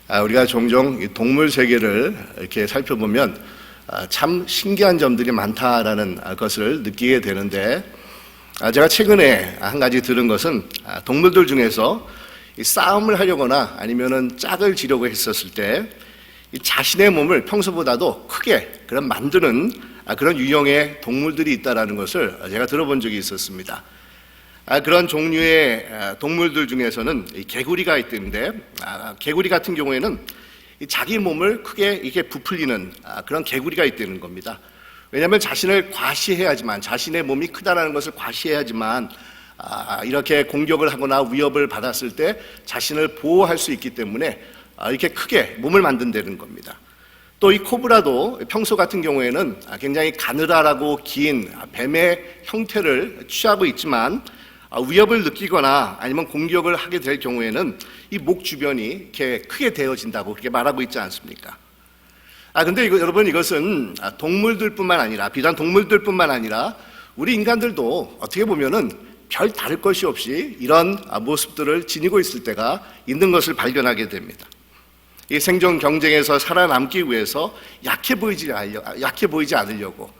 우리가 종종 이 동물 세계를 이렇게 살펴보면 참 신기한 점들이 많다라는 것을 느끼게 되는데, 제가 최근에 한 가지 들은 것은 동물들 중에서 싸움을 하려거나 아니면은 짝을 지려고 했었을 때 자신의 몸을 평소보다도 크게 만드는 그런 유형의 동물들이 있다라는 것을 제가 들어본 적이 있었습니다. 그런 종류의 동물들 중에서는 개구리가 있던데, 개구리 같은 경우에는 자기 몸을 크게 이렇게 부풀리는 그런 개구리가 있다는 겁니다. 왜냐하면 자신을 과시해야지만, 자신의 몸이 크다라는 것을 과시해야지만 이렇게 공격을 하거나 위협을 받았을 때 자신을 보호할 수 있기 때문에 이렇게 크게 몸을 만든다는 겁니다. 또 이 코브라도 평소 같은 경우에는 굉장히 가느다랗고 긴 뱀의 형태를 취하고 있지만, 위협을 느끼거나 아니면 공격을 하게 될 경우에는 이 목 주변이 이렇게 크게 되어진다고 그렇게 말하고 있지 않습니까? 근데 여러분, 이것은 동물들뿐만 아니라, 비단 동물들뿐만 아니라 우리 인간들도 어떻게 보면은 별 다를 것이 없이 이런 모습들을 지니고 있을 때가 있는 것을 발견하게 됩니다. 이 생존 경쟁에서 살아남기 위해서 약해 보이지 않으려고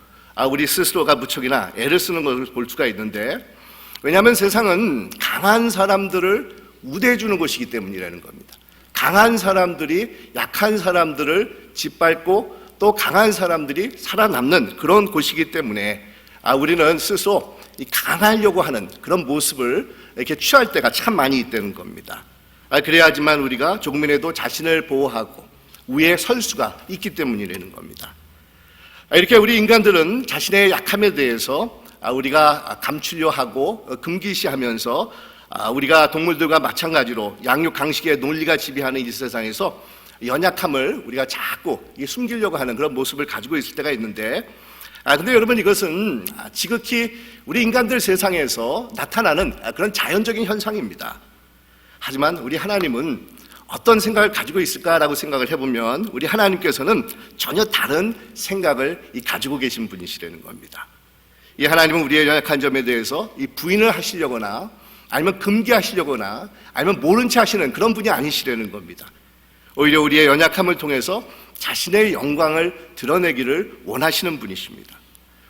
우리 스스로가 무척이나 애를 쓰는 것을 볼 수가 있는데, 왜냐하면 세상은 강한 사람들을 우대해주는 것이기 때문이라는 겁니다. 강한 사람들이 약한 사람들을 짓밟고 또 강한 사람들이 살아남는 그런 곳이기 때문에 우리는 스스로 강하려고 하는 그런 모습을 이렇게 취할 때가 참 많이 있다는 겁니다. 그래야지만 우리가 조금이라도 자신을 보호하고 위에 설 수가 있기 때문이라는 겁니다. 이렇게 우리 인간들은 자신의 약함에 대해서 우리가 감추려 하고 금기시하면서 우리가 동물들과 마찬가지로 양육 강식의 논리가 지배하는 이 세상에서 연약함을 우리가 자꾸 숨기려고 하는 그런 모습을 가지고 있을 때가 있는데, 근데 여러분, 이것은 지극히 우리 인간들 세상에서 나타나는 그런 자연적인 현상입니다. 하지만 우리 하나님은 어떤 생각을 가지고 있을까라고 생각을 해보면, 우리 하나님께서는 전혀 다른 생각을 가지고 계신 분이시라는 겁니다. 이 하나님은 우리의 연약한 점에 대해서 부인을 하시려거나 아니면 금기하시려거나 아니면 모른 채 하시는 그런 분이 아니시라는 겁니다. 오히려 우리의 연약함을 통해서 자신의 영광을 드러내기를 원하시는 분이십니다.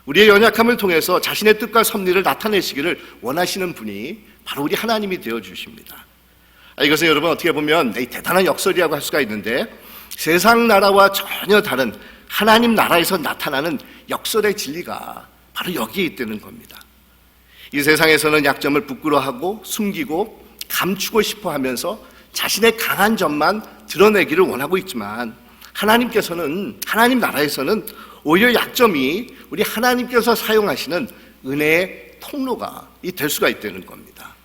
우리의 연약함을 통해서 자신의 뜻과 섭리를 나타내시기를 원하시는 분이 바로 우리 하나님이 되어주십니다. 이것은 여러분, 어떻게 보면 대단한 역설이라고 할 수가 있는데, 세상 나라와 전혀 다른 하나님 나라에서 나타나는 역설의 진리가 바로 여기에 있다는 겁니다. 이 세상에서는 약점을 부끄러워하고 숨기고 감추고 싶어 하면서 자신의 강한 점만 드러내기를 원하고 있지만, 하나님께서는, 하나님 나라에서는 오히려 약점이 우리 하나님께서 사용하시는 은혜의 통로가 될 수가 있다는 겁니다.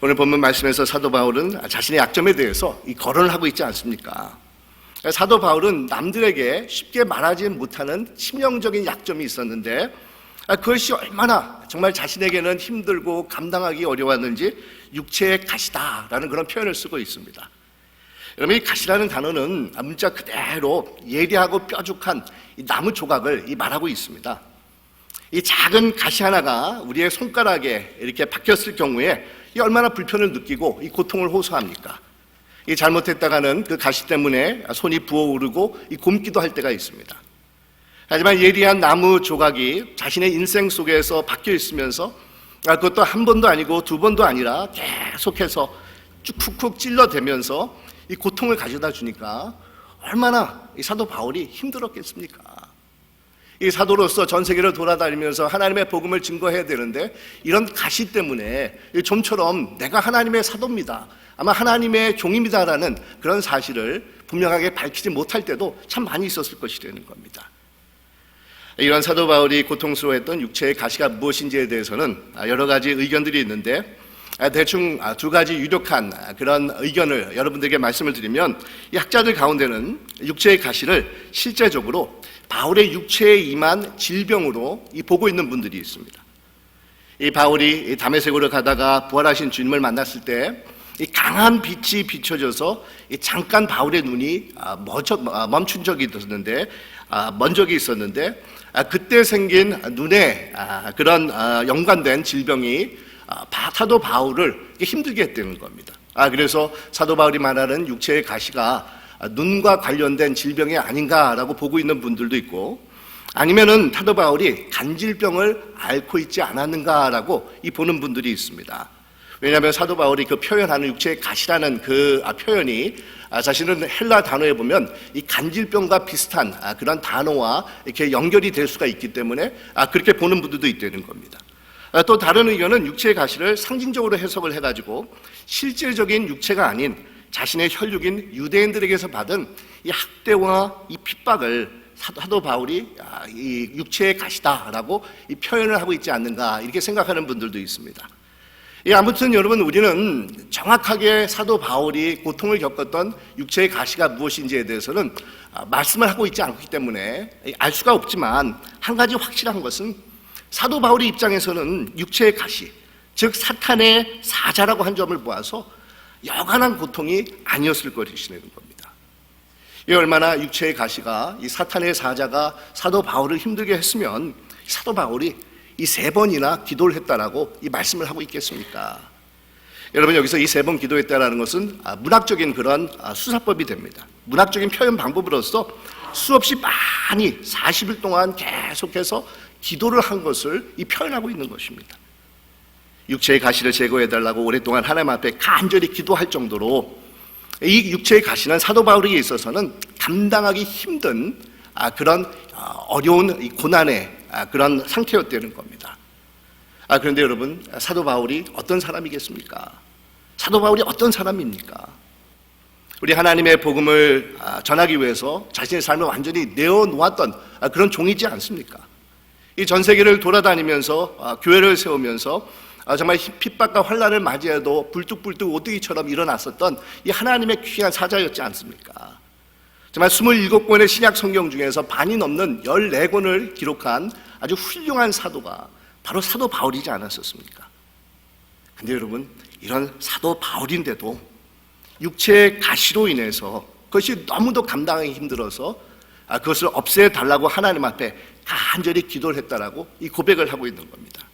오늘 본문 말씀에서 사도 바울은 자신의 약점에 대해서 거론을 하고 있지 않습니까? 사도 바울은 남들에게 쉽게 말하지 못하는 치명적인 약점이 있었는데, 그것이 얼마나 정말 자신에게는 힘들고 감당하기 어려웠는지 육체의 가시다라는 그런 표현을 쓰고 있습니다. 여러분, 이 가시라는 단어는 문자 그대로 예리하고 뾰족한 이 나무 조각을 말하고 있습니다. 이 작은 가시 하나가 우리의 손가락에 이렇게 박혔을 경우에 얼마나 불편을 느끼고 이 고통을 호소합니까? 이 잘못했다가는 그 가시 때문에 손이 부어오르고 곪기도 할 때가 있습니다. 하지만 예리한 나무 조각이 자신의 인생 속에서 박혀 있으면서, 그것도 한 번도 아니고 두 번도 아니라 계속해서 쭉 쿡쿡 찔러대면서 이 고통을 가져다 주니까 얼마나 이 사도 바울이 힘들었겠습니까? 이 사도로서 전 세계를 돌아다니면서 하나님의 복음을 증거해야 되는데, 이런 가시 때문에 좀처럼 내가 하나님의 사도입니다, 아마 하나님의 종입니다라는 그런 사실을 분명하게 밝히지 못할 때도 참 많이 있었을 것이라는 겁니다. 이런 사도 바울이 고통스러워했던 육체의 가시가 무엇인지에 대해서는 여러 가지 의견들이 있는데, 대충 두 가지 유력한 그런 의견을 여러분들에게 말씀을 드리면, 이 학자들 가운데는 육체의 가시를 실제적으로 바울의 육체에 임한 질병으로 보고 있는 분들이 있습니다. 이 바울이 다메섹으로 가다가 부활하신 주님을 만났을 때 이 강한 빛이 비춰져서 잠깐 바울의 눈이 멈춘 적이 있었는데, 그때 생긴 눈에 그런 연관된 질병이 사도 바울을 힘들게 했다는 겁니다. 그래서 사도 바울이 말하는 육체의 가시가 눈과 관련된 질병이 아닌가라고 보고 있는 분들도 있고, 아니면은 사도 바울이 간질병을 앓고 있지 않았는가라고 보는 분들이 있습니다. 왜냐하면 사도 바울이 그 표현하는 육체의 가시라는 그 표현이 사실은 헬라 단어에 보면 이 간질병과 비슷한 그런 단어와 이렇게 연결이 될 수가 있기 때문에 그렇게 보는 분들도 있다는 겁니다. 또 다른 의견은 육체의 가시를 상징적으로 해석을 해가지고 실질적인 육체가 아닌 자신의 혈육인 유대인들에게서 받은 이 학대와 이 핍박을 사도 바울이 이 육체의 가시다라고 이 표현을 하고 있지 않는가, 이렇게 생각하는 분들도 있습니다. 아무튼 여러분, 우리는 정확하게 사도 바울이 고통을 겪었던 육체의 가시가 무엇인지에 대해서는 말씀을 하고 있지 않기 때문에 알 수가 없지만, 한 가지 확실한 것은 사도 바울의 입장에서는 육체의 가시, 즉 사탄의 사자라고 한 점을 보아서 여간한 고통이 아니었을 것이라는 겁니다. 이 얼마나 육체의 가시가, 이 사탄의 사자가 사도 바울을 힘들게 했으면 사도 바울이 이 3번이나 기도를 했다라고 이 말씀을 하고 있겠습니까? 여러분, 여기서 이 3번 기도했다라는 것은 문학적인 그런 수사법이 됩니다. 문학적인 표현 방법으로서 수없이 많이 40일 동안 계속해서 기도를 한 것을 이 표현하고 있는 것입니다. 육체의 가시를 제거해달라고 오랫동안 하나님 앞에 간절히 기도할 정도로 이 육체의 가시는 사도 바울에게 있어서는 감당하기 힘든 그런 어려운 이 고난의 그런 상태였다는 겁니다. 그런데 여러분, 사도 바울이 어떤 사람이겠습니까? 사도 바울이 어떤 사람입니까? 우리 하나님의 복음을 전하기 위해서 자신의 삶을 완전히 내어놓았던 그런 종이지 않습니까? 이 전 세계를 돌아다니면서 교회를 세우면서 정말 핍박과 환난을 맞이해도 불뚝불뚝 오뚜기처럼 일어났었던 이 하나님의 귀한 사자였지 않습니까? 정말 27권의 신약 성경 중에서 반이 넘는 14권을 기록한 아주 훌륭한 사도가 바로 사도 바울이지 않았었습니까? 근데 여러분, 이런 사도 바울인데도 육체의 가시로 인해서 그것이 너무도 감당하기 힘들어서 그것을 없애달라고 하나님 앞에 간절히 기도를 했다라고 이 고백을 하고 있는 겁니다.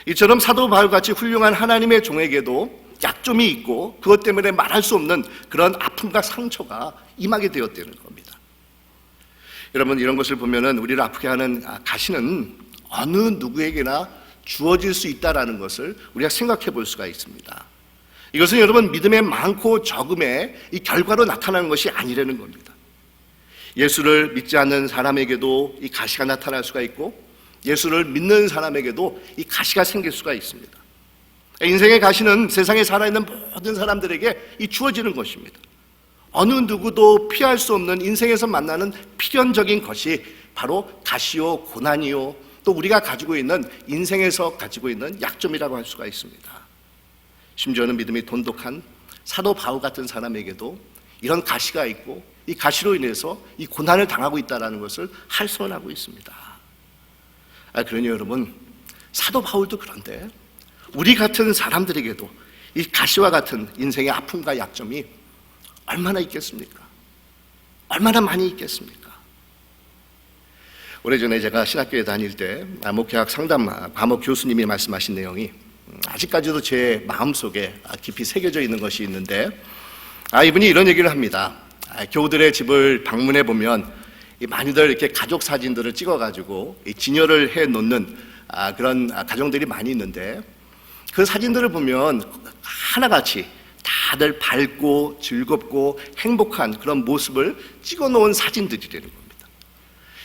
이처럼 사도 바울같이 훌륭한 하나님의 종에게도 약점이 있고 그것 때문에 말할 수 없는 그런 아픔과 상처가 임하게 되었다는 겁니다. 여러분, 이런 것을 보면은 우리를 아프게 하는 가시는 어느 누구에게나 주어질 수 있다라는 것을 우리가 생각해 볼 수가 있습니다. 이것은 여러분, 믿음의 많고 적음의 이 결과로 나타나는 것이 아니라는 겁니다. 예수를 믿지 않는 사람에게도 이 가시가 나타날 수가 있고, 예수를 믿는 사람에게도 이 가시가 생길 수가 있습니다. 인생의 가시는 세상에 살아있는 모든 사람들에게 이 주어지는 것입니다. 어느 누구도 피할 수 없는 인생에서 만나는 필연적인 것이 바로 가시요, 고난이요, 또 우리가 가지고 있는 인생에서 가지고 있는 약점이라고 할 수가 있습니다. 심지어는 믿음이 돈독한 사도 바울 같은 사람에게도 이런 가시가 있고 이 가시로 인해서 이 고난을 당하고 있다는 것을 할선하고 있습니다. 그러니 여러분, 사도 바울도 그런데 우리 같은 사람들에게도 이 가시와 같은 인생의 아픔과 약점이 얼마나 있겠습니까? 얼마나 많이 있겠습니까? 오래전에 제가 신학교에 다닐 때 목회학 상담 과목 교수님이 말씀하신 내용이 아직까지도 제 마음속에 깊이 새겨져 있는 것이 있는데, 이분이 이런 얘기를 합니다. 교우들의 집을 방문해 보면 많이들 이렇게 가족 사진들을 찍어가지고 진열을 해 놓는 그런 가정들이 많이 있는데, 그 사진들을 보면 하나같이 다들 밝고 즐겁고 행복한 그런 모습을 찍어 놓은 사진들이라는 겁니다.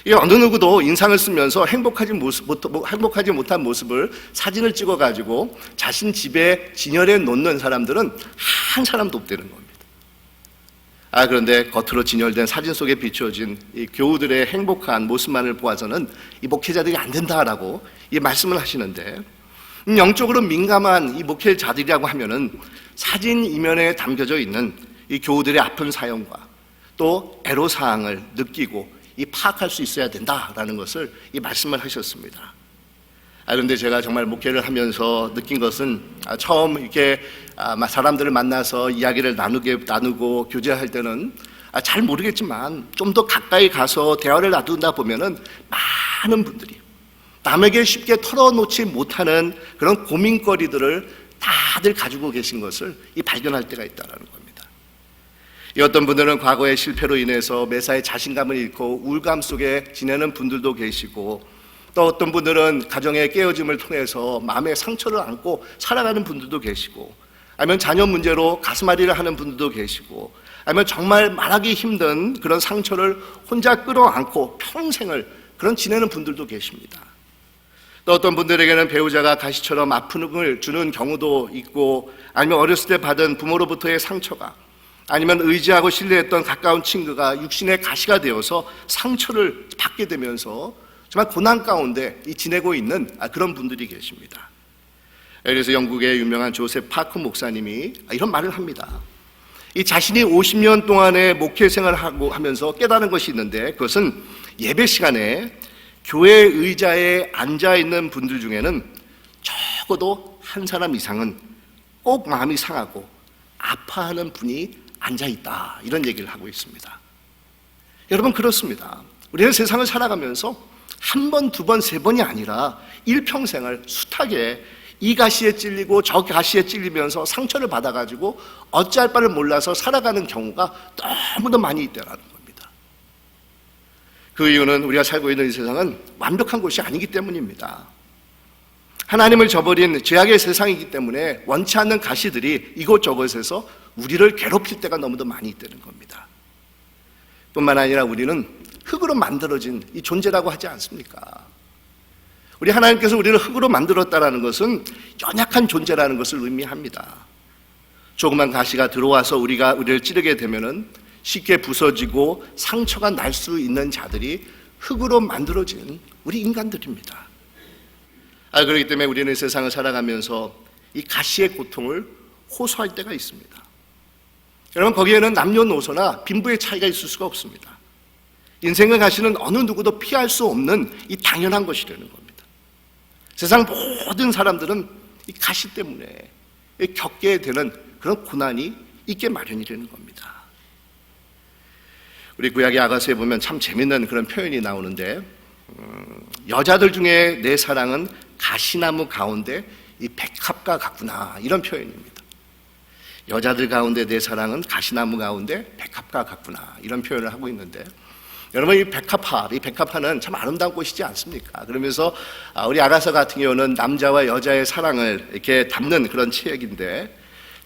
이 어느 누구도 인상을 쓰면서 행복하지 못한 모습을 사진을 찍어가지고 자신 집에 진열해 놓는 사람들은 한 사람도 없다는 겁니다. 그런데 겉으로 진열된 사진 속에 비추어진 이 교우들의 행복한 모습만을 보아서는 이 목회자들이 안 된다라고 이 말씀을 하시는데, 영적으로 민감한 이 목회자들이라고 하면은 사진 이면에 담겨져 있는 이 교우들의 아픈 사연과 또 애로사항을 느끼고 이 파악할 수 있어야 된다라는 것을 이 말씀을 하셨습니다. 그런데 제가 정말 목회를 하면서 느낀 것은 처음 이렇게 사람들을 만나서 이야기를 나누고 교제할 때는 잘 모르겠지만 좀 더 가까이 가서 대화를 나누다 보면은 많은 분들이 남에게 쉽게 털어놓지 못하는 그런 고민거리들을 다들 가지고 계신 것을 발견할 때가 있다는 겁니다. 어떤 분들은 과거의 실패로 인해서 매사에 자신감을 잃고 우울감 속에 지내는 분들도 계시고, 또 어떤 분들은 가정의 깨어짐을 통해서 마음의 상처를 안고 살아가는 분들도 계시고, 아니면 자녀 문제로 가슴앓이를 하는 분들도 계시고, 아니면 정말 말하기 힘든 그런 상처를 혼자 끌어안고 평생을 그런 지내는 분들도 계십니다. 또 어떤 분들에게는 배우자가 가시처럼 아픔을 주는 경우도 있고, 아니면 어렸을 때 받은 부모로부터의 상처가, 아니면 의지하고 신뢰했던 가까운 친구가 육신의 가시가 되어서 상처를 받게 되면서 정말 고난 가운데 지내고 있는 그런 분들이 계십니다. 그래서 영국의 유명한 조셉 파커 목사님이 이런 말을 합니다. 이 자신이 50년 동안의 목회 생활을 하면서 깨달은 것이 있는데, 그것은 예배 시간에 교회 의자에 앉아있는 분들 중에는 적어도 한 사람 이상은 꼭 마음이 상하고 아파하는 분이 앉아있다, 이런 얘기를 하고 있습니다. 여러분, 그렇습니다. 우리는 세상을 살아가면서 한 번, 두 번, 세 번이 아니라 일평생을 숱하게 이 가시에 찔리고 저 가시에 찔리면서 상처를 받아가지고 어찌할 바를 몰라서 살아가는 경우가 너무도 많이 있다는 겁니다. 그 이유는 우리가 살고 있는 이 세상은 완벽한 곳이 아니기 때문입니다. 하나님을 저버린 죄악의 세상이기 때문에 원치 않는 가시들이 이곳저곳에서 우리를 괴롭힐 때가 너무도 많이 있다는 겁니다. 뿐만 아니라 우리는 흙으로 만들어진 이 존재라고 하지 않습니까? 우리 하나님께서 우리를 흙으로 만들었다는 것은 연약한 존재라는 것을 의미합니다. 조그만 가시가 들어와서 우리를 찌르게 되면은 쉽게 부서지고 상처가 날 수 있는 자들이 흙으로 만들어진 우리 인간들입니다. 그렇기 때문에 우리는 세상을 살아가면서 이 가시의 고통을 호소할 때가 있습니다. 여러분, 거기에는 남녀노소나 빈부의 차이가 있을 수가 없습니다. 인생의 가시는 어느 누구도 피할 수 없는 이 당연한 것이라는 겁니다. 세상 모든 사람들은 이 가시 때문에 겪게 되는 그런 고난이 있게 마련이라는 겁니다. 우리 구약의 아가서에 보면 참 재밌는 그런 표현이 나오는데, 여자들 중에 내 사랑은 가시나무 가운데 이 백합과 같구나, 이런 표현입니다. 여자들 가운데 내 사랑은 가시나무 가운데 백합과 같구나, 이런 표현을 하고 있는데, 여러분, 이 백합화는 참 아름다운 꽃이지 않습니까? 그러면서 우리 아가서 같은 경우는 남자와 여자의 사랑을 이렇게 담는 그런 책인데,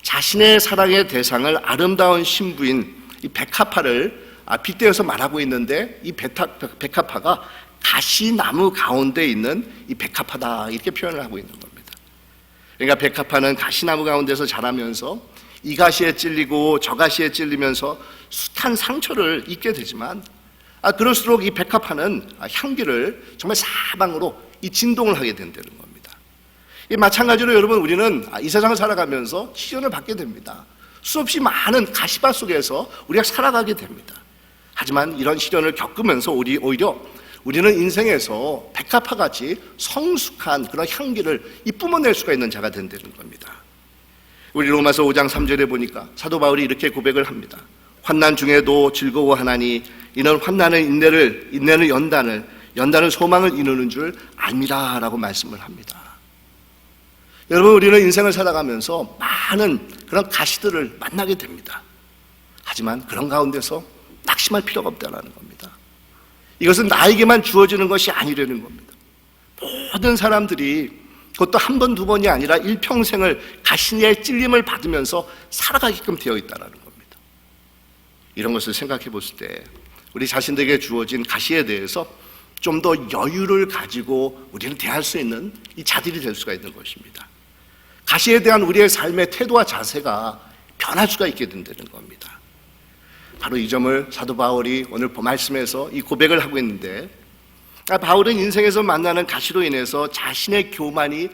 자신의 사랑의 대상을 아름다운 신부인 이 백합화를 빗대어서 말하고 있는데, 이 백합화가 가시나무 가운데 있는 이 백합화다, 이렇게 표현을 하고 있는 겁니다. 그러니까 백합화는 가시나무 가운데서 자라면서 이 가시에 찔리고 저 가시에 찔리면서 숱한 상처를 입게 되지만, 그럴수록 이 백합화는 향기를 정말 사방으로 이 진동을 하게 된다는 겁니다. 마찬가지로 여러분, 우리는 이 세상을 살아가면서 시련을 받게 됩니다. 수없이 많은 가시밭 속에서 우리가 살아가게 됩니다. 하지만 이런 시련을 겪으면서 오히려 우리는 인생에서 백합화같이 성숙한 그런 향기를 뿜어낼 수가 있는 자가 된다는 겁니다. 우리 로마서 5장 3절에 보니까 사도 바울이 이렇게 고백을 합니다. 환난 중에도 즐거워하나니 이는 환난은 인내는 연단은 소망을 이루는 줄 압니다, 라고 말씀을 합니다. 여러분, 우리는 인생을 살아가면서 많은 그런 가시들을 만나게 됩니다. 하지만 그런 가운데서 낙심할 필요가 없다는 겁니다. 이것은 나에게만 주어지는 것이 아니라는 겁니다. 모든 사람들이, 그것도 한 번, 두 번이 아니라 일평생을 가시의 찔림을 받으면서 살아가게끔 되어 있다는 겁니다. 이런 것을 생각해 봤을 때 우리 자신들에게 주어진 가시에 대해서 좀 더 여유를 가지고 우리는 대할 수 있는 이 자들이 될 수가 있는 것입니다. 가시에 대한 우리의 삶의 태도와 자세가 변할 수가 있게 된다는 겁니다. 바로 이 점을 사도 바울이 오늘 말씀에서 이 고백을 하고 있는데, 바울은 인생에서 만나는 가시로 인해서 자신의 교만이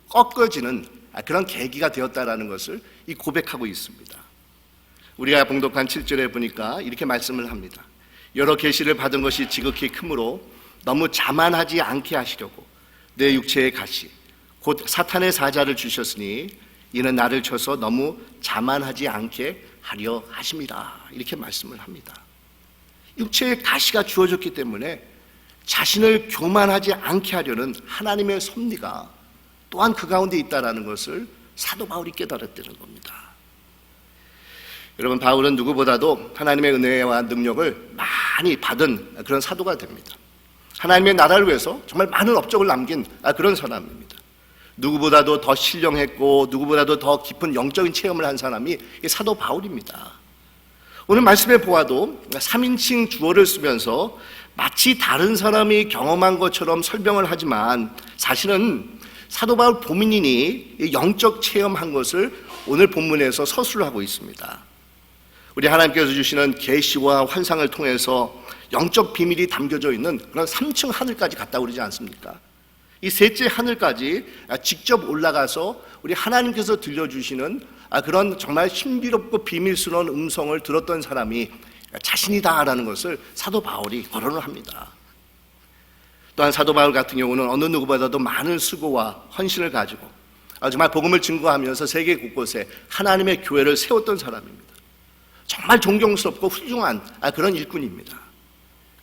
꺾어지는 그런 계기가 되었다라는 것을 이 고백하고 있습니다. 우리가 봉독한 7절에 보니까 이렇게 말씀을 합니다. 여러 계시를 받은 것이 지극히 크므로 너무 자만하지 않게 하시려고 내 육체의 가시 곧 사탄의 사자를 주셨으니 이는 나를 쳐서 너무 자만하지 않게 하려 하심이라, 이렇게 말씀을 합니다. 육체의 가시가 주어졌기 때문에 자신을 교만하지 않게 하려는 하나님의 섭리가 또한 그 가운데 있다는 것을 사도 바울이 깨달았다는 겁니다. 여러분, 바울은 누구보다도 하나님의 은혜와 능력을 많이 받은 그런 사도가 됩니다. 하나님의 나라를 위해서 정말 많은 업적을 남긴 그런 사람입니다. 누구보다도 더 신령했고 누구보다도 더 깊은 영적인 체험을 한 사람이 사도 바울입니다. 오늘 말씀에 보아도 3인칭 주어를 쓰면서 마치 다른 사람이 경험한 것처럼 설명을 하지만 사실은 사도 바울 본인이 영적 체험한 것을 오늘 본문에서 서술을 하고 있습니다. 우리 하나님께서 주시는 계시와 환상을 통해서 영적 비밀이 담겨져 있는 그런 3층 하늘까지 갔다 오르지 않습니까? 이 셋째 하늘까지 직접 올라가서 우리 하나님께서 들려주시는 그런 정말 신비롭고 비밀스러운 음성을 들었던 사람이 자신이다라는 것을 사도 바울이 거론을 합니다. 또한 사도 바울 같은 경우는 어느 누구보다도 많은 수고와 헌신을 가지고 정말 복음을 증거하면서 세계 곳곳에 하나님의 교회를 세웠던 사람입니다. 정말 존경스럽고 훌륭한 그런 일꾼입니다.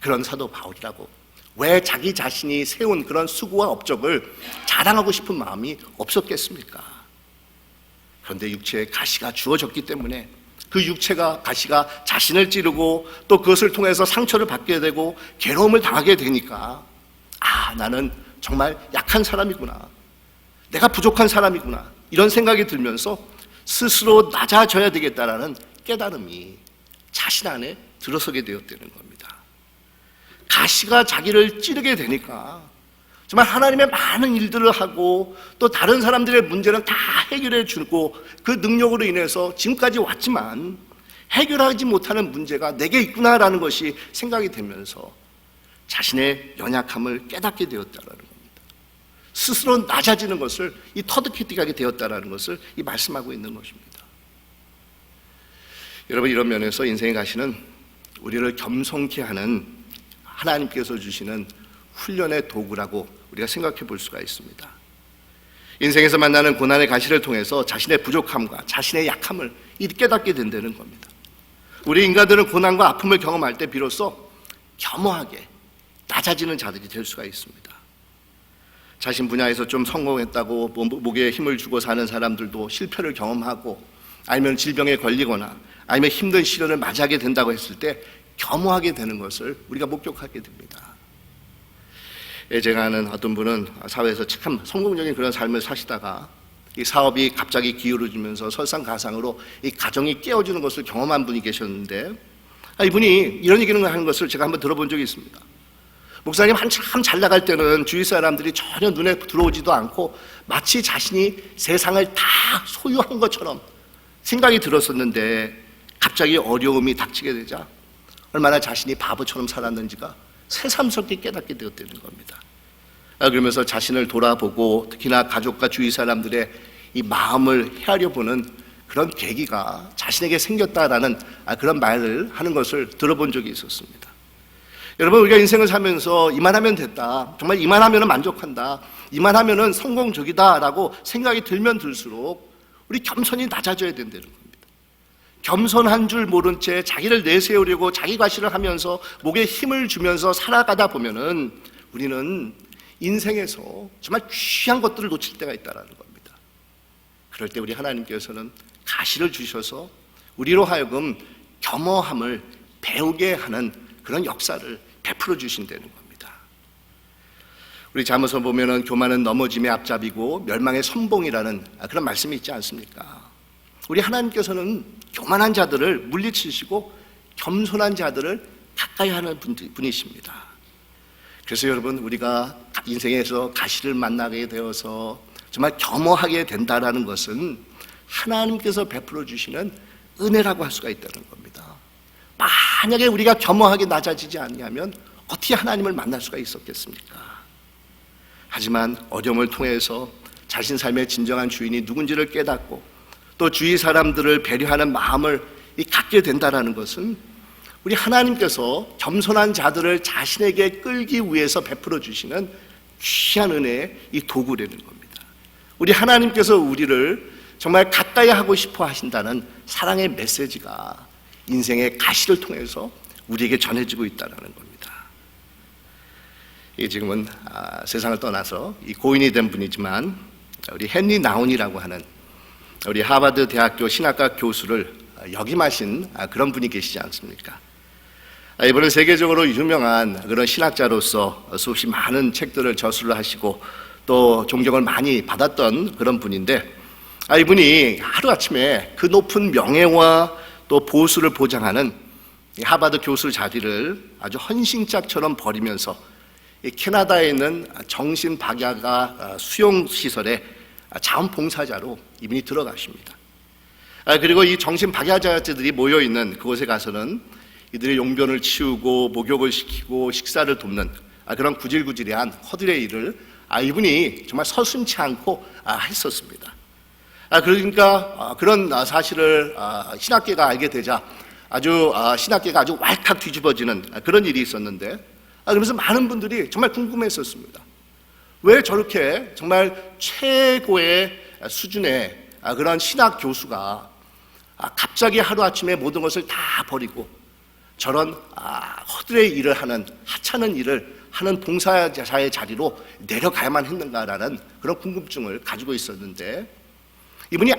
그런 사도 바울이라고 왜 자기 자신이 세운 그런 수고와 업적을 자랑하고 싶은 마음이 없었겠습니까? 그런데 육체에 가시가 주어졌기 때문에 그 가시가 자신을 찌르고 또 그것을 통해서 상처를 받게 되고 괴로움을 당하게 되니까 나는 정말 약한 사람이구나, 내가 부족한 사람이구나, 이런 생각이 들면서 스스로 낮아져야 되겠다라는 깨달음이 자신 안에 들어서게 되었다는 겁니다. 가시가 자기를 찌르게 되니까 정말 하나님의 많은 일들을 하고 또 다른 사람들의 문제는 다 해결해 주고 그 능력으로 인해서 지금까지 왔지만 해결하지 못하는 문제가 내게 있구나라는 것이 생각이 되면서 자신의 연약함을 깨닫게 되었다는 겁니다. 스스로 낮아지는 것을 터득하게 되었다는 것을 말씀하고 있는 것입니다. 여러분, 이런 면에서 인생의 가시는 우리를 겸손케 하는 하나님께서 주시는 훈련의 도구라고 우리가 생각해 볼 수가 있습니다. 인생에서 만나는 고난의 가시를 통해서 자신의 부족함과 자신의 약함을 깨닫게 된다는 겁니다. 우리 인간들은 고난과 아픔을 경험할 때 비로소 겸허하게 낮아지는 자들이 될 수가 있습니다. 자신 분야에서 좀 성공했다고 목에 힘을 주고 사는 사람들도 실패를 경험하고 아니면 질병에 걸리거나 아니면 힘든 시련을 맞이하게 된다고 했을 때 겸허하게 되는 것을 우리가 목격하게 됩니다. 제가 아는 어떤 분은 사회에서 참 성공적인 그런 삶을 사시다가 이 사업이 갑자기 기울어지면서 설상가상으로 이 가정이 깨어지는 것을 경험한 분이 계셨는데 이분이 이런 얘기를 하는 것을 제가 한번 들어본 적이 있습니다. 목사님, 한참 잘 나갈 때는 주위 사람들이 전혀 눈에 들어오지도 않고 마치 자신이 세상을 다 소유한 것처럼 생각이 들었었는데 갑자기 어려움이 닥치게 되자 얼마나 자신이 바보처럼 살았는지가 새삼스럽게 깨닫게 되었다는 겁니다. 그러면서 자신을 돌아보고 특히나 가족과 주위 사람들의 이 마음을 헤아려보는 그런 계기가 자신에게 생겼다라는 그런 말을 하는 것을 들어본 적이 있었습니다. 여러분, 우리가 인생을 살면서 이만하면 됐다, 정말 이만하면 만족한다, 이만하면 성공적이다 라고 생각이 들면 들수록 우리 겸손히 낮아져야 된다는 겁니다. 겸손한 줄 모른 채 자기를 내세우려고 자기 과시를 하면서 목에 힘을 주면서 살아가다 보면은 우리는 인생에서 정말 귀한 것들을 놓칠 때가 있다는 겁니다. 그럴 때 우리 하나님께서는 가시를 주셔서 우리로 하여금 겸허함을 배우게 하는 그런 역사를 베풀어 주신다는 겁니다. 우리 잠언서 보면은 교만은 넘어짐의 앞잡이고 멸망의 선봉이라는 그런 말씀이 있지 않습니까? 우리 하나님께서는 교만한 자들을 물리치시고 겸손한 자들을 가까이 하는 분이십니다. 그래서 여러분, 우리가 인생에서 가시를 만나게 되어서 정말 겸허하게 된다라는 것은 하나님께서 베풀어 주시는 은혜라고 할 수가 있다는 겁니다. 만약에 우리가 겸허하게 낮아지지 않냐면 어떻게 하나님을 만날 수가 있었겠습니까? 하지만 어려움을 통해서 자신 삶의 진정한 주인이 누군지를 깨닫고 또 주위 사람들을 배려하는 마음을 갖게 된다는 것은 우리 하나님께서 겸손한 자들을 자신에게 끌기 위해서 베풀어 주시는 귀한 은혜의 이 도구라는 겁니다. 우리 하나님께서 우리를 정말 가까이 하고 싶어 하신다는 사랑의 메시지가 인생의 가시를 통해서 우리에게 전해지고 있다는 겁니다. 지금은 세상을 떠나서 이 고인이 된 분이지만 우리 헨리 나운이라고 하는 우리 하버드 대학교 신학과 교수를 역임하신 그런 분이 계시지 않습니까? 이분은 세계적으로 유명한 그런 신학자로서 수없이 많은 책들을 저술을 하시고 또 존경을 많이 받았던 그런 분인데, 이분이 하루아침에 그 높은 명예와 또 보수를 보장하는 하버드 교수 자리를 아주 헌신짝처럼 버리면서 캐나다에 있는 정신박야가 수용시설에 자원봉사자로 이분이 들어가십니다. 그리고 이 정신박야자들이 모여있는 그곳에 가서는 이들의 용변을 치우고 목욕을 시키고 식사를 돕는 그런 구질구질한 허들의 일을 이분이 정말 서슴지 않고 했었습니다. 그러니까 그런 사실을 신학계가 알게 되자 신학계가 아주 왈칵 뒤집어지는 그런 일이 있었는데, 그러면서 많은 분들이 정말 궁금했었습니다. 왜 저렇게 정말 최고의 수준의 그런 신학 교수가 갑자기 하루아침에 모든 것을 다 버리고 저런 허들의 일을 하는, 하찮은 일을 하는 봉사자의 자리로 내려가야만 했는가라는 그런 궁금증을 가지고 있었는데, 이분이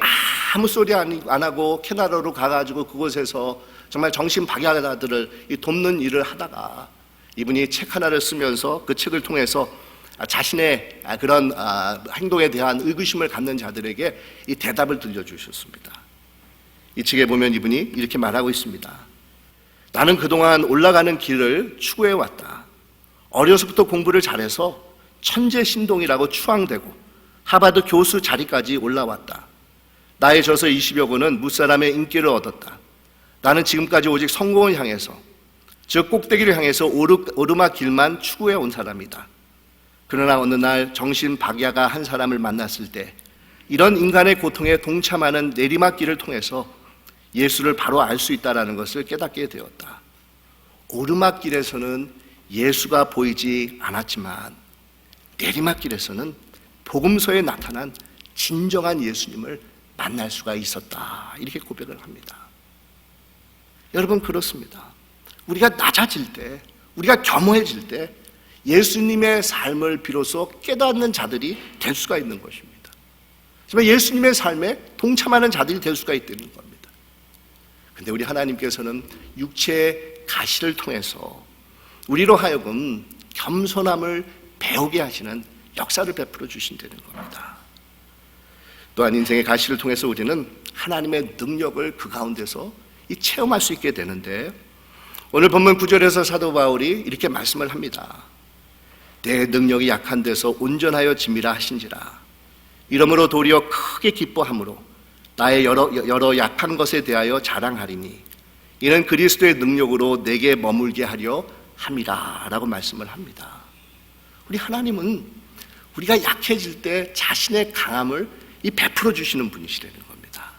아무 소리 안 하고 캐나다로 가가지고 그곳에서 정말 정신박야자들을 돕는 일을 하다가 이분이 책 하나를 쓰면서 그 책을 통해서 자신의 그런 행동에 대한 의구심을 갖는 자들에게 이 대답을 들려주셨습니다. 이 책에 보면 이분이 이렇게 말하고 있습니다. 나는 그동안 올라가는 길을 추구해왔다. 어려서부터 공부를 잘해서 천재신동이라고 추앙되고 하버드 교수 자리까지 올라왔다. 나의 저서 20여 권은 무사람의 인기를 얻었다. 나는 지금까지 오직 성공을 향해서, 즉 꼭대기를 향해서 오르막 길만 추구해 온 사람이다. 그러나 어느 날 정신박야가 한 사람을 만났을 때 이런 인간의 고통에 동참하는 내리막길을 통해서 예수를 바로 알 수 있다는 것을 깨닫게 되었다. 오르막길에서는 예수가 보이지 않았지만 내리막길에서는 복음서에 나타난 진정한 예수님을 만날 수가 있었다. 이렇게 고백을 합니다. 여러분, 그렇습니다. 우리가 낮아질 때, 우리가 겸허해질 때 예수님의 삶을 비로소 깨닫는 자들이 될 수가 있는 것입니다. 정말 예수님의 삶에 동참하는 자들이 될 수가 있다는 겁니다. 그런데 우리 하나님께서는 육체의 가시를 통해서 우리로 하여금 겸손함을 배우게 하시는 역사를 베풀어 주신다는 겁니다. 또한 인생의 가시를 통해서 우리는 하나님의 능력을 그 가운데서 체험할 수 있게 되는데, 오늘 본문 9절에서 사도 바울이 이렇게 말씀을 합니다. 내 능력이 약한 데서 온전하여 짐이라 하신지라. 이러므로 도리어 크게 기뻐함으로 나의 여러 약한 것에 대하여 자랑하리니 이는 그리스도의 능력으로 내게 머물게 하려 함이라 라고 말씀을 합니다. 우리 하나님은 우리가 약해질 때 자신의 강함을 베풀어 주시는 분이시라는 겁니다.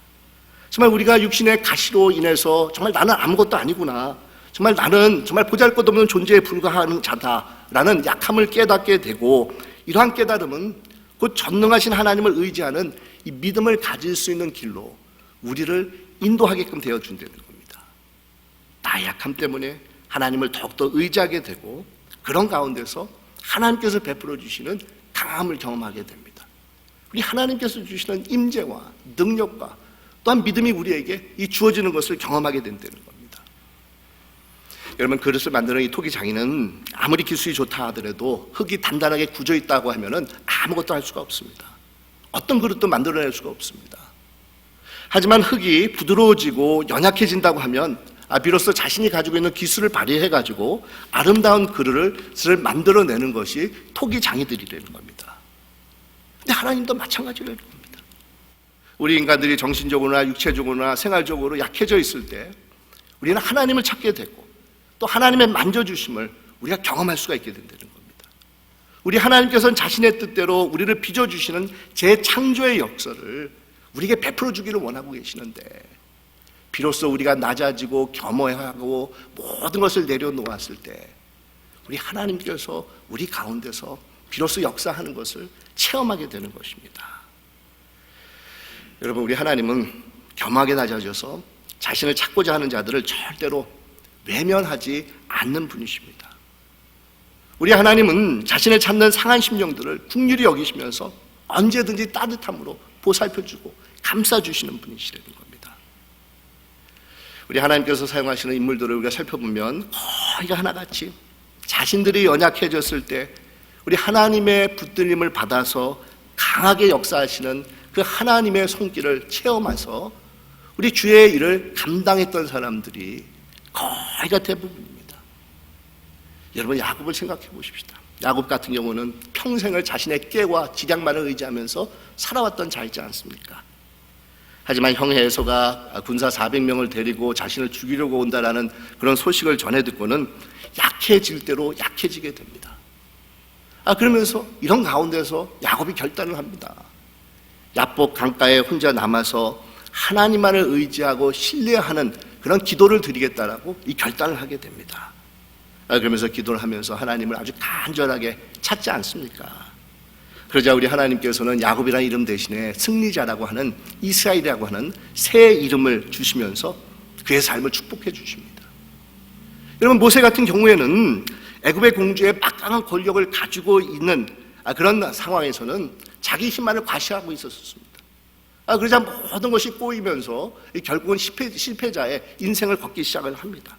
정말 우리가 육신의 가시로 인해서 정말 나는 아무것도 아니구나, 정말 나는 정말 보잘것없는 존재에 불과한 자다라는 약함을 깨닫게 되고, 이러한 깨달음은 곧 전능하신 하나님을 의지하는 이 믿음을 가질 수 있는 길로 우리를 인도하게끔 되어준다는 겁니다. 나의 약함 때문에 하나님을 더욱더 의지하게 되고, 그런 가운데서 하나님께서 베풀어 주시는 강함을 경험하게 됩니다. 우리 하나님께서 주시는 임재와 능력과 또한 믿음이 우리에게 이 주어지는 것을 경험하게 된다는 겁니다. 여러분, 그릇을 만드는 이 토기 장인은 아무리 기술이 좋다 하더라도 흙이 단단하게 굳어 있다고 하면은 아무것도 할 수가 없습니다. 어떤 그릇도 만들어낼 수가 없습니다. 하지만 흙이 부드러워지고 연약해진다고 하면 비로소 자신이 가지고 있는 기술을 발휘해가지고 아름다운 그릇을 만들어내는 것이 토기 장이들이라는 겁니다. 근데 하나님도 마찬가지라는 겁니다. 우리 인간들이 정신적으로나 육체적으로나 생활적으로 약해져 있을 때 우리는 하나님을 찾게 되고 또 하나님의 만져주심을 우리가 경험할 수가 있게 된다는 겁니다. 우리 하나님께서는 자신의 뜻대로 우리를 빚어주시는 재창조의 역사를 우리에게 베풀어 주기를 원하고 계시는데, 비로소 우리가 낮아지고 겸허하고 모든 것을 내려놓았을 때 우리 하나님께서 우리 가운데서 비로소 역사하는 것을 체험하게 되는 것입니다. 여러분, 우리 하나님은 겸하게 낮아져서 자신을 찾고자 하는 자들을 절대로 외면하지 않는 분이십니다. 우리 하나님은 자신을 찾는 상한 심령들을 긍휼히 여기시면서 언제든지 따뜻함으로 보살펴주고 감싸주시는 분이시라는 겁니다. 우리 하나님께서 사용하시는 인물들을 우리가 살펴보면 거의 하나같이 자신들이 연약해졌을 때 우리 하나님의 붙들림을 받아서 강하게 역사하시는 그 하나님의 손길을 체험해서 우리 주의 일을 감당했던 사람들이 거의가 대부분입니다. 여러분, 야곱을 생각해 보십시다. 야곱 같은 경우는 평생을 자신의 깨와 지략만을 의지하면서 살아왔던 자이지 않습니까? 하지만 형 에서가 군사 400명을 데리고 자신을 죽이려고 온다라는 그런 소식을 전해 듣고는 약해질 대로 약해지게 됩니다. 그러면서 이런 가운데서 야곱이 결단을 합니다. 야복 강가에 혼자 남아서 하나님만을 의지하고 신뢰하는 그런 기도를 드리겠다라고 이 결단을 하게 됩니다. 그러면서 기도를 하면서 하나님을 아주 간절하게 찾지 않습니까? 그러자 우리 하나님께서는 야곱이라는 이름 대신에 승리자라고 하는 이스라엘이라고 하는 새 이름을 주시면서 그의 삶을 축복해 주십니다. 여러분, 모세 같은 경우에는 애굽의 공주의 막강한 권력을 가지고 있는 그런 상황에서는 자기 힘만을 과시하고 있었습니다. 그러자 모든 것이 꼬이면서 결국은 실패자의 인생을 걷기 시작을 합니다.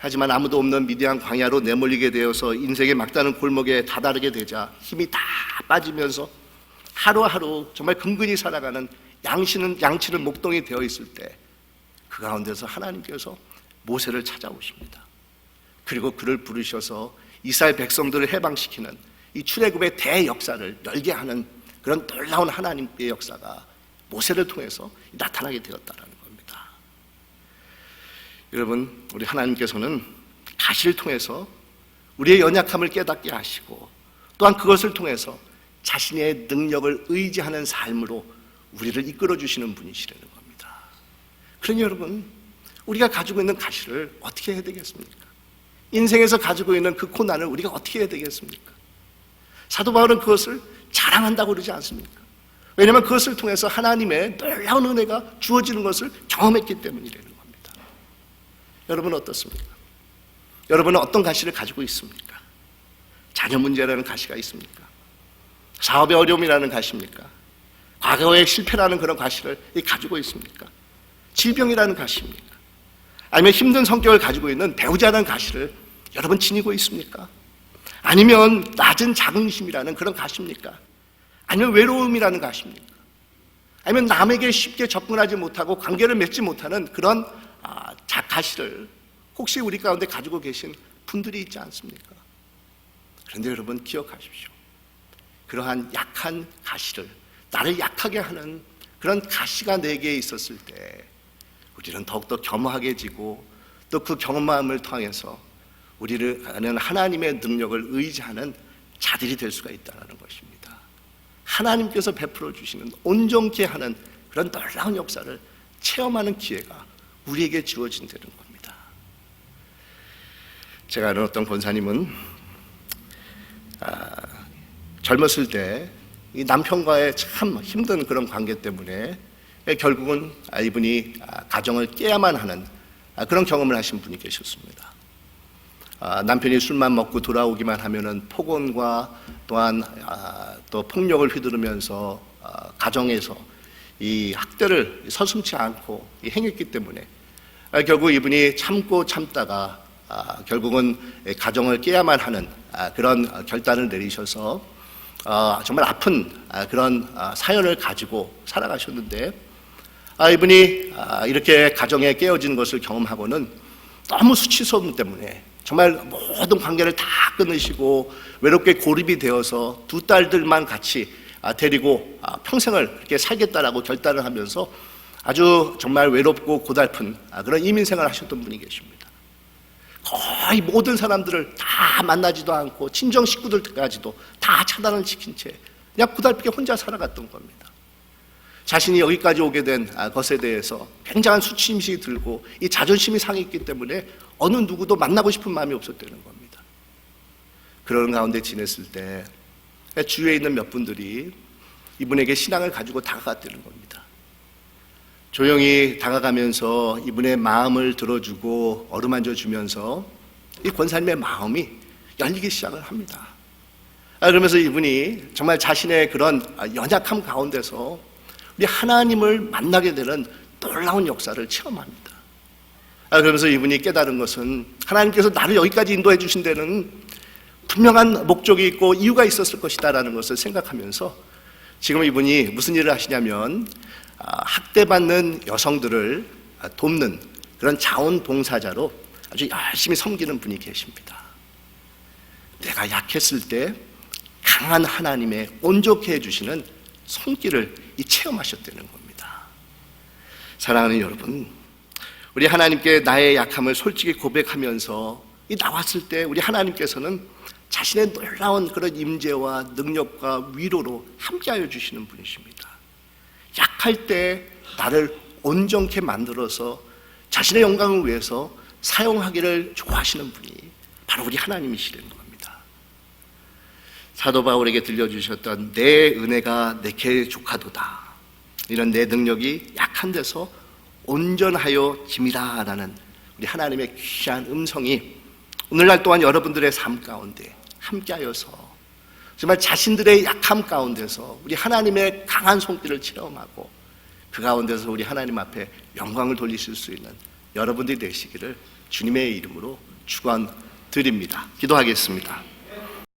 하지만 아무도 없는 미디안 광야로 내몰리게 되어서 인생의 막다른 골목에 다다르게 되자 힘이 다 빠지면서 하루하루 정말 근근히 살아가는 양치는 목동이 되어 있을 때 그 가운데서 하나님께서 모세를 찾아오십니다. 그리고 그를 부르셔서 이스라엘 백성들을 해방시키는 이 출애굽의 대역사를 열게 하는 그런 놀라운 하나님의 역사가 모세를 통해서 나타나게 되었다는 겁니다. 여러분, 우리 하나님께서는 가시를 통해서 우리의 연약함을 깨닫게 하시고 또한 그것을 통해서 자신의 능력을 의지하는 삶으로 우리를 이끌어 주시는 분이시라는 겁니다. 그러니 여러분, 우리가 가지고 있는 가시를 어떻게 해야 되겠습니까? 인생에서 가지고 있는 그 고난을 우리가 어떻게 해야 되겠습니까? 사도 바울은 그것을 자랑한다고 그러지 않습니까? 왜냐하면 그것을 통해서 하나님의 놀라운 은혜가 주어지는 것을 경험했기 때문이라는 겁니다. 여러분은 어떻습니까? 여러분은 어떤 가시를 가지고 있습니까? 자녀 문제라는 가시가 있습니까? 사업의 어려움이라는 가시입니까? 과거의 실패라는 그런 가시를 가지고 있습니까? 질병이라는 가시입니까? 아니면 힘든 성격을 가지고 있는 배우자라는 가시를 여러분 지니고 있습니까? 아니면 낮은 자긍심이라는 그런 가시입니까? 아니면 외로움이라는 가시입니까? 아니면 남에게 쉽게 접근하지 못하고 관계를 맺지 못하는 그런 가시를 혹시 우리 가운데 가지고 계신 분들이 있지 않습니까? 그런데 여러분, 기억하십시오. 그러한 약한 가시를, 나를 약하게 하는 그런 가시가 내게 있었을 때 우리는 더욱더 겸허하게지고 또 그 경험함을 통해서 우리를 아는 하나님의 능력을 의지하는 자들이 될 수가 있다는 것입니다. 하나님께서 베풀어 주시는 온전케 하는 그런 놀라운 역사를 체험하는 기회가 우리에게 주어진다는 겁니다. 제가 아는 어떤 권사님은 젊었을 때 이 남편과의 참 힘든 그런 관계 때문에 결국은 이분이 가정을 깨야만 하는 그런 경험을 하신 분이 계셨습니다. 남편이 술만 먹고 돌아오기만 하면은 폭언과 또한 또 폭력을 휘두르면서 가정에서 이 학대를 서슴지 않고 행했기 때문에 결국 이분이 참고 참다가 결국은 가정을 깨야만 하는 그런 결단을 내리셔서 정말 아픈 그런 사연을 가지고 살아가셨는데 이분이 이렇게 가정에 깨어진 것을 경험하고는 너무 수치스러움 때문에 정말 모든 관계를 다 끊으시고 외롭게 고립이 되어서 두 딸들만 같이 데리고 평생을 그렇게 살겠다라고 결단을 하면서 아주 정말 외롭고 고달픈 그런 이민생활을 하셨던 분이 계십니다. 거의 모든 사람들을 다 만나지도 않고 친정 식구들까지도 다 차단을 시킨 채 그냥 고달프게 혼자 살아갔던 겁니다. 자신이 여기까지 오게 된 것에 대해서 굉장한 수치심이 들고 이 자존심이 상했기 때문에 어느 누구도 만나고 싶은 마음이 없었다는 겁니다. 그런 가운데 지냈을 때 주위에 있는 몇 분들이 이분에게 신앙을 가지고 다가갔다는 겁니다. 조용히 다가가면서 이분의 마음을 들어주고 어루만져 주면서 이 권사님의 마음이 열리기 시작을 합니다. 그러면서 이분이 정말 자신의 그런 연약함 가운데서 우리 하나님을 만나게 되는 놀라운 역사를 체험합니다. 그러면서 이분이 깨달은 것은 하나님께서 나를 여기까지 인도해 주신 데는 분명한 목적이 있고 이유가 있었을 것이다라는 것을 생각하면서 지금 이분이 무슨 일을 하시냐면 학대받는 여성들을 돕는 그런 자원봉사자로 아주 열심히 섬기는 분이 계십니다. 내가 약했을 때 강한 하나님의 온전케 해주시는 손길을 체험하셨다는 겁니다. 사랑하는 여러분, 우리 하나님께 나의 약함을 솔직히 고백하면서 나왔을 때 우리 하나님께서는 자신의 놀라운 그런 임재와 능력과 위로로 함께하여 주시는 분이십니다. 약할 때 나를 온전케 만들어서 자신의 영광을 위해서 사용하기를 좋아하시는 분이 바로 우리 하나님이시라는 겁니다. 사도 바울에게 들려주셨던 내 은혜가 내게 족하도다, 이런 내 능력이 약한 데서 온전하여 짐이다라는 우리 하나님의 귀한 음성이 오늘날 또한 여러분들의 삶 가운데 함께하여서 정말 자신들의 약함 가운데서 우리 하나님의 강한 손길을 체험하고 그 가운데서 우리 하나님 앞에 영광을 돌리실 수 있는 여러분들이 되시기를 주님의 이름으로 축원드립니다. 기도하겠습니다.